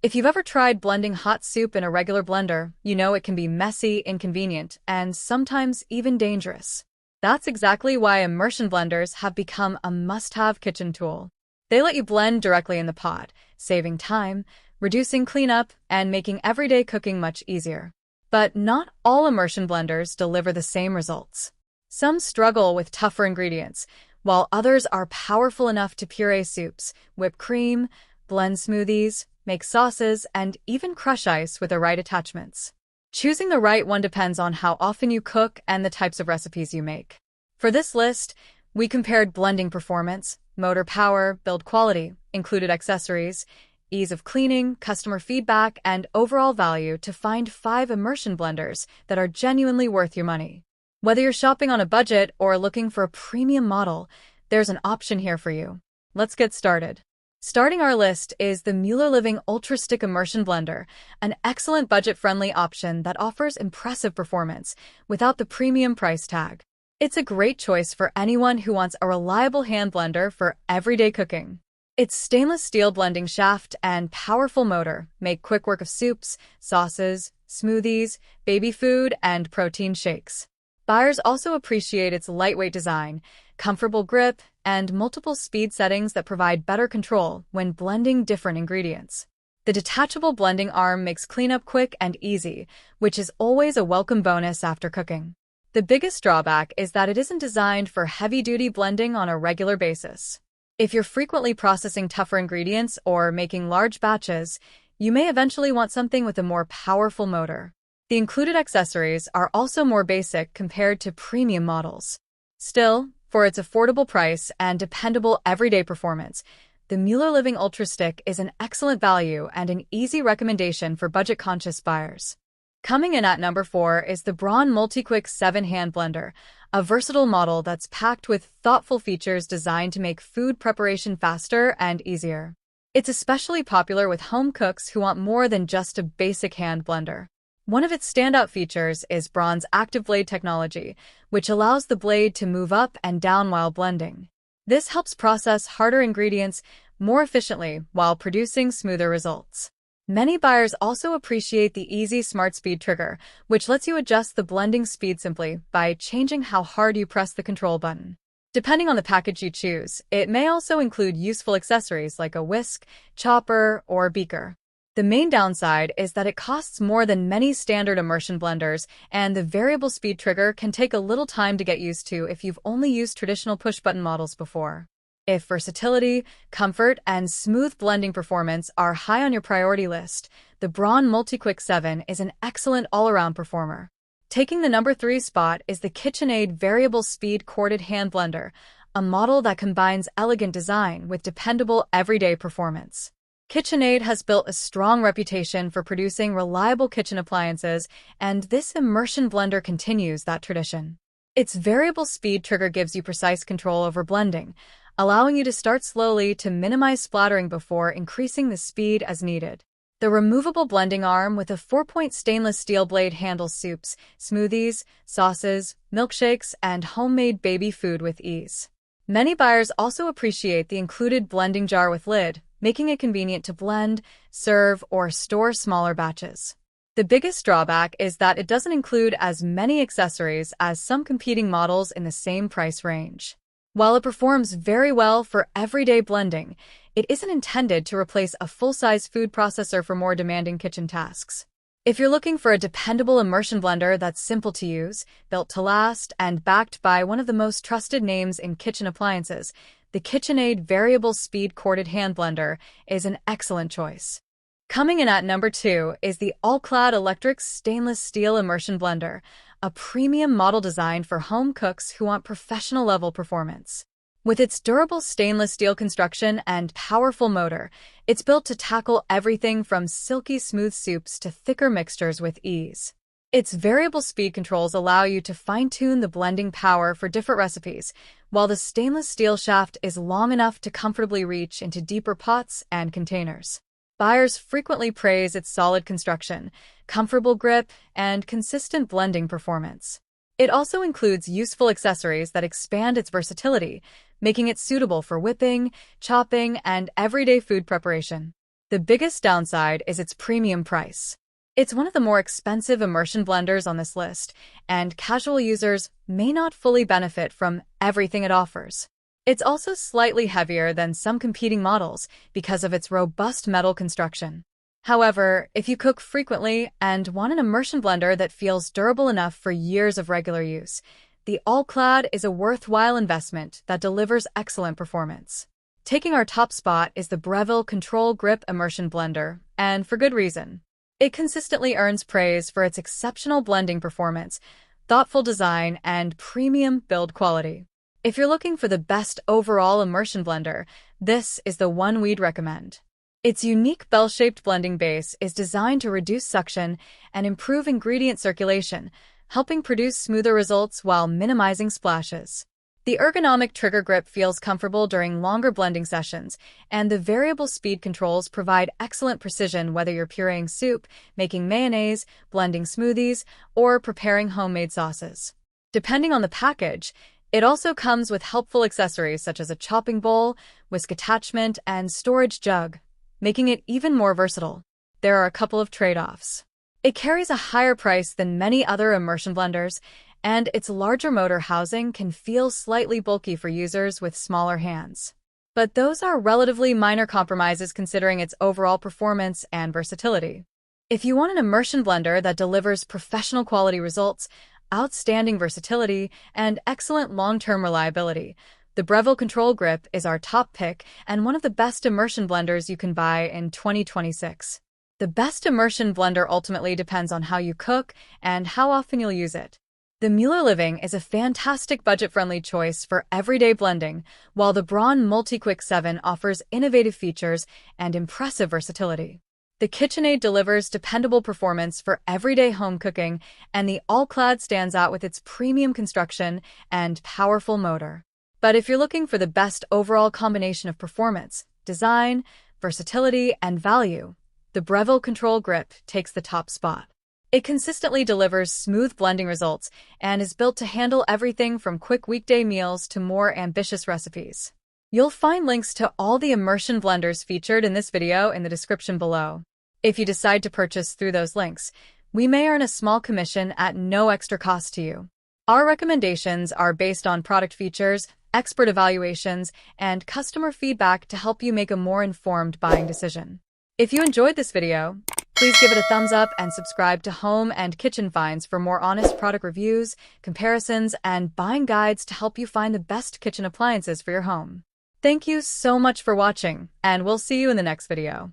If you've ever tried blending hot soup in a regular blender, you know it can be messy, inconvenient, and sometimes even dangerous. That's exactly why immersion blenders have become a must-have kitchen tool. They let you blend directly in the pot, saving time, reducing cleanup, and making everyday cooking much easier. But not all immersion blenders deliver the same results. Some struggle with tougher ingredients, while others are powerful enough to puree soups, whip cream, blend smoothies, make sauces, and even crush ice with the right attachments. Choosing the right one depends on how often you cook and the types of recipes you make. For this list, we compared blending performance, motor power, build quality, included accessories, ease of cleaning, customer feedback, and overall value to find 5 immersion blenders that are genuinely worth your money. Whether you're shopping on a budget or looking for a premium model, there's an option here for you. Let's get started. Starting our list is the Mueller Living Ultra Stick Immersion Blender, an excellent budget-friendly option that offers impressive performance without the premium price tag. It's a great choice for anyone who wants a reliable hand blender for everyday cooking. Its stainless steel blending shaft and powerful motor make quick work of soups, sauces, smoothies, baby food, and protein shakes. Buyers also appreciate its lightweight design, comfortable grip, and multiple speed settings that provide better control when blending different ingredients. The detachable blending arm makes cleanup quick and easy, which is always a welcome bonus after cooking. The biggest drawback is that it isn't designed for heavy-duty blending on a regular basis. If you're frequently processing tougher ingredients or making large batches, you may eventually want something with a more powerful motor. The included accessories are also more basic compared to premium models. Still, for its affordable price and dependable everyday performance, the Mueller Living Ultra Stick is an excellent value and an easy recommendation for budget-conscious buyers. Coming in at number 4 is the Braun MultiQuick 7 Hand Blender, a versatile model that's packed with thoughtful features designed to make food preparation faster and easier. It's especially popular with home cooks who want more than just a basic hand blender. One of its standout features is Braun's active blade technology, which allows the blade to move up and down while blending. This helps process harder ingredients more efficiently while producing smoother results. Many buyers also appreciate the easy Smart Speed trigger, which lets you adjust the blending speed simply by changing how hard you press the control button. Depending on the package you choose, it may also include useful accessories like a whisk, chopper, or beaker. The main downside is that it costs more than many standard immersion blenders, and the variable speed trigger can take a little time to get used to if you've only used traditional push-button models before. If versatility, comfort, and smooth blending performance are high on your priority list, the Braun MultiQuick 7 is an excellent all-around performer. Taking the number 3 spot is the KitchenAid Variable Speed Corded Hand Blender, a model that combines elegant design with dependable everyday performance. KitchenAid has built a strong reputation for producing reliable kitchen appliances, and this immersion blender continues that tradition. Its variable speed trigger gives you precise control over blending, allowing you to start slowly to minimize splattering before increasing the speed as needed. The removable blending arm with a 4-point stainless steel blade handles soups, smoothies, sauces, milkshakes, and homemade baby food with ease. Many buyers also appreciate the included blending jar with lid, making it convenient to blend, serve, or store smaller batches. The biggest drawback is that it doesn't include as many accessories as some competing models in the same price range. While it performs very well for everyday blending, it isn't intended to replace a full-size food processor for more demanding kitchen tasks. If you're looking for a dependable immersion blender that's simple to use, built to last, and backed by one of the most trusted names in kitchen appliances, the KitchenAid Variable Speed Corded Hand Blender is an excellent choice. Coming in at number 2 is the All-Clad Electric Stainless Steel Immersion Blender, a premium model designed for home cooks who want professional-level performance. With its durable stainless steel construction and powerful motor, it's built to tackle everything from silky smooth soups to thicker mixtures with ease. Its variable speed controls allow you to fine-tune the blending power for different recipes, while the stainless steel shaft is long enough to comfortably reach into deeper pots and containers. Buyers frequently praise its solid construction, comfortable grip, and consistent blending performance. It also includes useful accessories that expand its versatility, making it suitable for whipping, chopping, and everyday food preparation. The biggest downside is its premium price. It's one of the more expensive immersion blenders on this list, and casual users may not fully benefit from everything it offers. It's also slightly heavier than some competing models because of its robust metal construction. However, if you cook frequently and want an immersion blender that feels durable enough for years of regular use, the All-Clad is a worthwhile investment that delivers excellent performance. Taking our top spot is the Breville Control Grip Immersion Blender, and for good reason. It consistently earns praise for its exceptional blending performance, thoughtful design, and premium build quality. If you're looking for the best overall immersion blender, this is the one we'd recommend. Its unique bell-shaped blending base is designed to reduce suction and improve ingredient circulation, helping produce smoother results while minimizing splashes. The ergonomic trigger grip feels comfortable during longer blending sessions, and the variable speed controls provide excellent precision whether you're pureeing soup, making mayonnaise, blending smoothies, or preparing homemade sauces. Depending on the package, it also comes with helpful accessories such as a chopping bowl, whisk attachment, and storage jug, making it even more versatile. There are a couple of trade-offs. It carries a higher price than many other immersion blenders, and its larger motor housing can feel slightly bulky for users with smaller hands. But those are relatively minor compromises considering its overall performance and versatility. If you want an immersion blender that delivers professional quality results, outstanding versatility, and excellent long-term reliability, the Breville Control Grip is our top pick and one of the best immersion blenders you can buy in 2026. The best immersion blender ultimately depends on how you cook and how often you'll use it. The Mueller Living is a fantastic budget-friendly choice for everyday blending, while the Braun Multi-Quick 7 offers innovative features and impressive versatility. The KitchenAid delivers dependable performance for everyday home cooking, and the All-Clad stands out with its premium construction and powerful motor. But if you're looking for the best overall combination of performance, design, versatility, and value, the Breville Control Grip takes the top spot. It consistently delivers smooth blending results and is built to handle everything from quick weekday meals to more ambitious recipes. You'll find links to all the immersion blenders featured in this video in the description below. If you decide to purchase through those links, we may earn a small commission at no extra cost to you. Our recommendations are based on product features, expert evaluations, and customer feedback to help you make a more informed buying decision. If you enjoyed this video, please give it a thumbs up and subscribe to Home and Kitchen Finds for more honest product reviews, comparisons, and buying guides to help you find the best kitchen appliances for your home. Thank you so much for watching, and we'll see you in the next video.